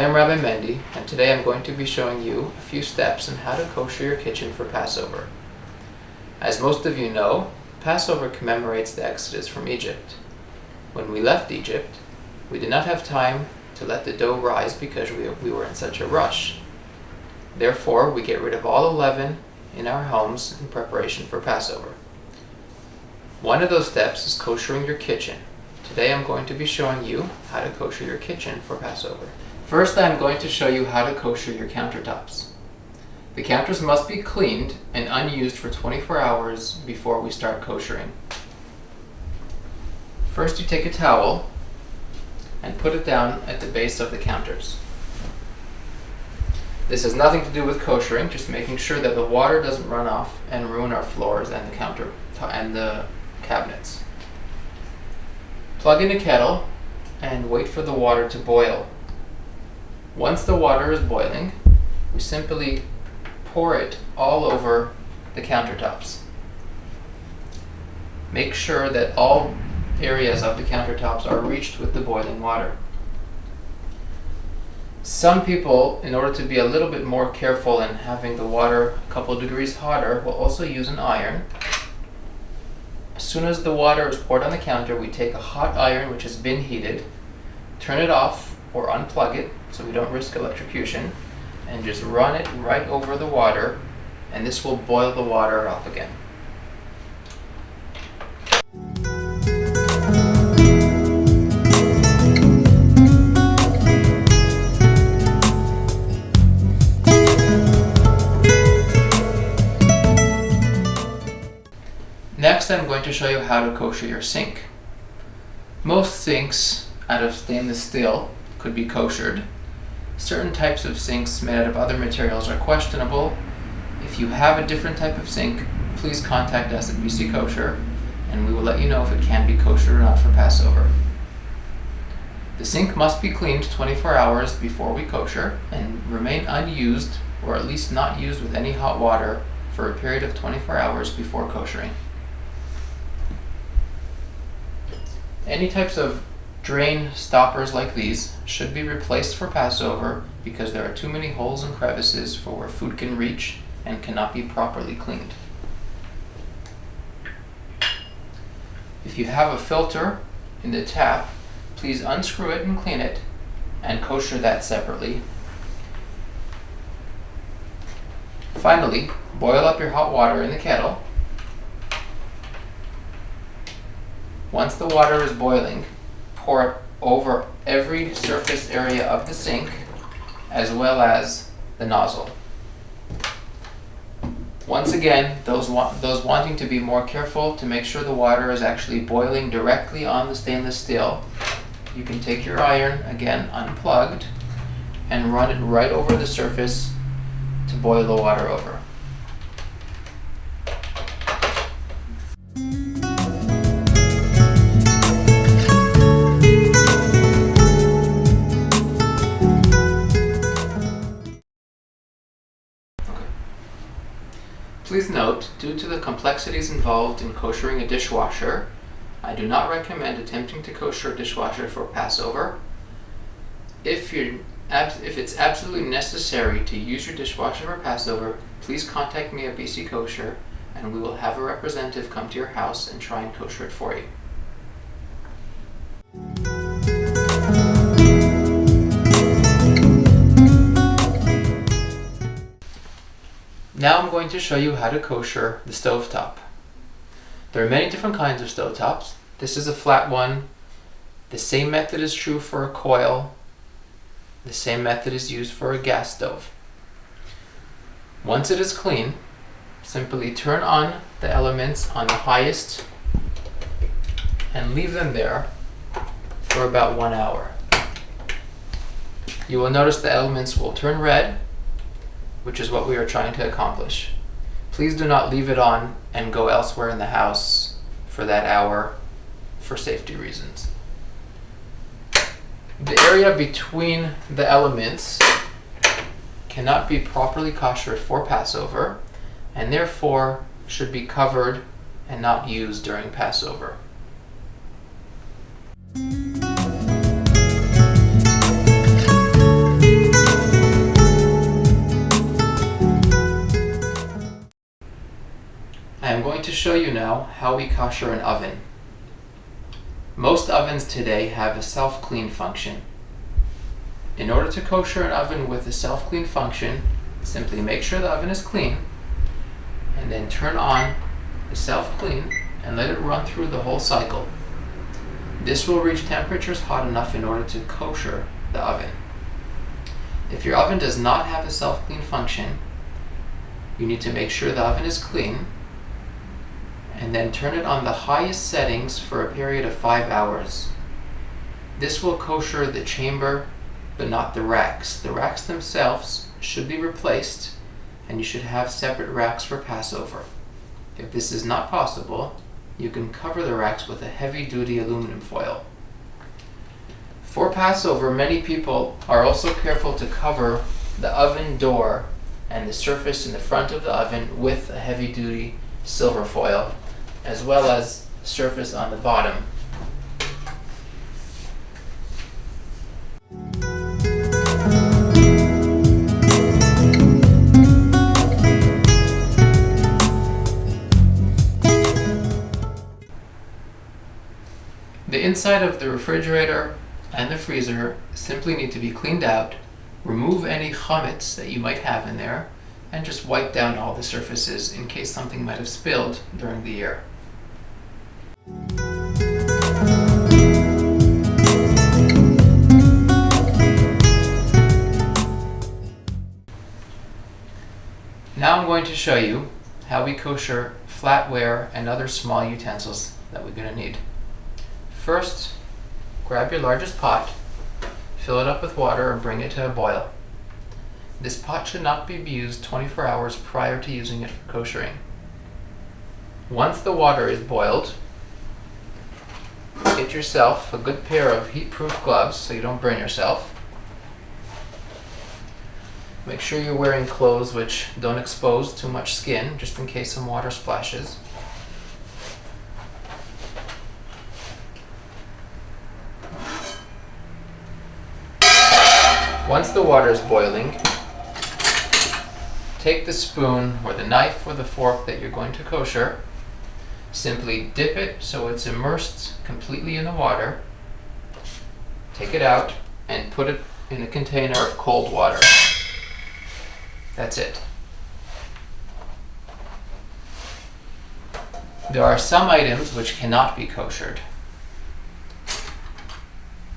am Rabbi Mendy, and today I'm going to be showing you a few steps on how to kosher your kitchen for Passover. As most of you know, Passover commemorates the Exodus from Egypt. When we left Egypt, we did not have time to let the dough rise because we were in such a rush. Therefore, we get rid of all the leaven in our homes in preparation for Passover. One of those steps is koshering your kitchen. Today I'm going to be showing you how to kosher your kitchen for Passover. First, I'm going to show you how to kosher your countertops. The counters must be cleaned and unused for 24 hours before we start koshering. First, you take a towel and put it down at the base of the counters. This has nothing to do with koshering, just making sure that the water doesn't run off and ruin our floors and the counter and the cabinets. Plug in a kettle and wait for the water to boil. Once the water is boiling, we simply pour it all over the countertops. Make sure that all areas of the countertops are reached with the boiling water. Some people, in order to be a little bit more careful in having the water a couple degrees hotter, will also use an iron. As soon as the water is poured on the counter, we take a hot iron which has been heated, turn it off or unplug it so we don't risk electrocution, and just run it right over the water, and this will boil the water up again. Next, I'm going to show you how to kosher your sink. Most sinks out of stainless steel could be koshered. Certain types of sinks made out of other materials are questionable. If you have a different type of sink, please contact us at BC Kosher, and we will let you know if it can be kosher or not for Passover. The sink must be cleaned 24 hours before we kosher and remain unused, or at least not used with any hot water, for a period of 24 hours before koshering. Any types of drain stoppers like these should be replaced for Passover because there are too many holes and crevices for where food can reach and cannot be properly cleaned. If you have a filter in the tap, please unscrew it and clean it and kosher that separately. Finally, boil up your hot water in the kettle. Once the water is boiling, pour it over every surface area of the sink as well as the nozzle. Once again, those wanting to be more careful to make sure the water is actually boiling directly on the stainless steel, you can take your iron, again unplugged, and run it right over the surface to boil the water over. Please note, due to the complexities involved in koshering a dishwasher, I do not recommend attempting to kosher a dishwasher for Passover. If it's absolutely necessary to use your dishwasher for Passover, please contact me at BC Kosher, and we will have a representative come to your house and try and kosher it for you. Now I'm going to show you how to kosher the stovetop. There are many different kinds of stovetops. This is a flat one. The same method is true for a coil. The same method is used for a gas stove. Once it is clean, simply turn on the elements on the highest and leave them there for about 1 hour. You will notice the elements will turn red, which is what we are trying to accomplish. Please do not leave it on and go elsewhere in the house for that hour for safety reasons. The area between the elements cannot be properly koshered for Passover, and therefore should be covered and not used during Passover. I am going to show you now how we kosher an oven. Most ovens today have a self-clean function. In order to kosher an oven with a self-clean function, simply make sure the oven is clean and then turn on the self-clean and let it run through the whole cycle. This will reach temperatures hot enough in order to kosher the oven. If your oven does not have a self-clean function, you need to make sure the oven is clean and then turn it on the highest settings for a period of 5 hours. This will kosher the chamber, but not the racks. The racks themselves should be replaced, and you should have separate racks for Passover. If this is not possible, you can cover the racks with a heavy-duty aluminum foil. For Passover, many people are also careful to cover the oven door and the surface in the front of the oven with a heavy-duty silver foil, as well as the surface on the bottom. The inside of the refrigerator and the freezer simply need to be cleaned out. Remove any chametz that you might have in there and just wipe down all the surfaces in case something might have spilled during the year. Now I'm going to show you how we kosher flatware and other small utensils that we're going to need. First, grab your largest pot, fill it up with water and bring it to a boil. This pot should not be used 24 hours prior to using it for koshering. Once the water is boiled, get yourself a good pair of heat-proof gloves so you don't burn yourself. Make sure you're wearing clothes which don't expose too much skin, just in case some water splashes. Once the water is boiling, take the spoon or the knife or the fork that you're going to kosher, simply dip it so it's immersed completely in the water, take it out and put it in a container of cold water. That's it. There are some items which cannot be koshered.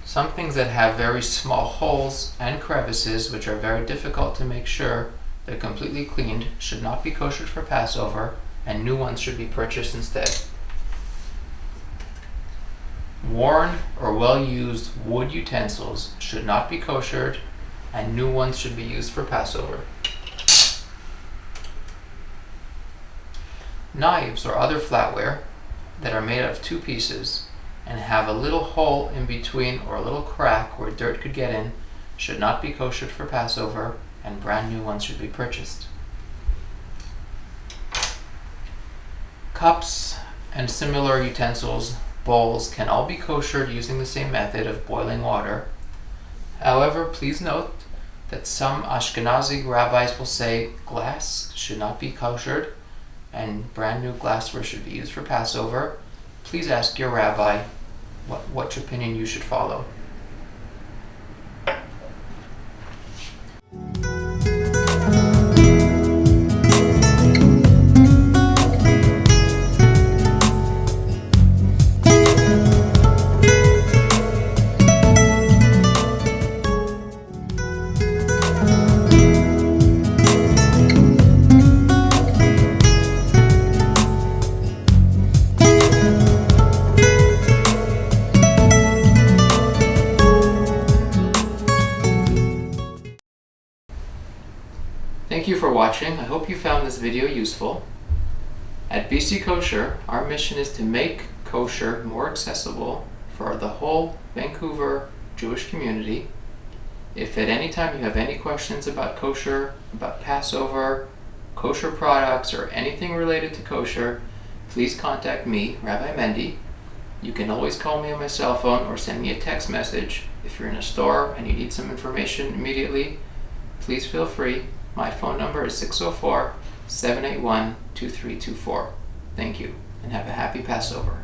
Some things that have very small holes and crevices which are very difficult to make sure they're completely cleaned should not be koshered for Passover, and new ones should be purchased instead. Worn or well-used wood utensils should not be koshered, and new ones should be used for Passover. Knives or other flatware that are made out of two pieces and have a little hole in between or a little crack where dirt could get in should not be koshered for Passover, and brand new ones should be purchased. Cups and similar utensils, bowls, can all be koshered using the same method of boiling water. However, please note that some Ashkenazi rabbis will say glass should not be koshered and brand new glassware should be used for Passover. Please ask your rabbi what opinion you should follow. Thank you for watching. I hope you found this video useful. At BC Kosher, our mission is to make kosher more accessible for the whole Vancouver Jewish community. If at any time you have any questions about kosher, about Passover, kosher products, or anything related to kosher, please contact me, Rabbi Mendy. You can always call me on my cell phone or send me a text message. If you're in a store and you need some information immediately, please feel free. My phone number is 604-781-2324. Thank you, and have a happy Passover.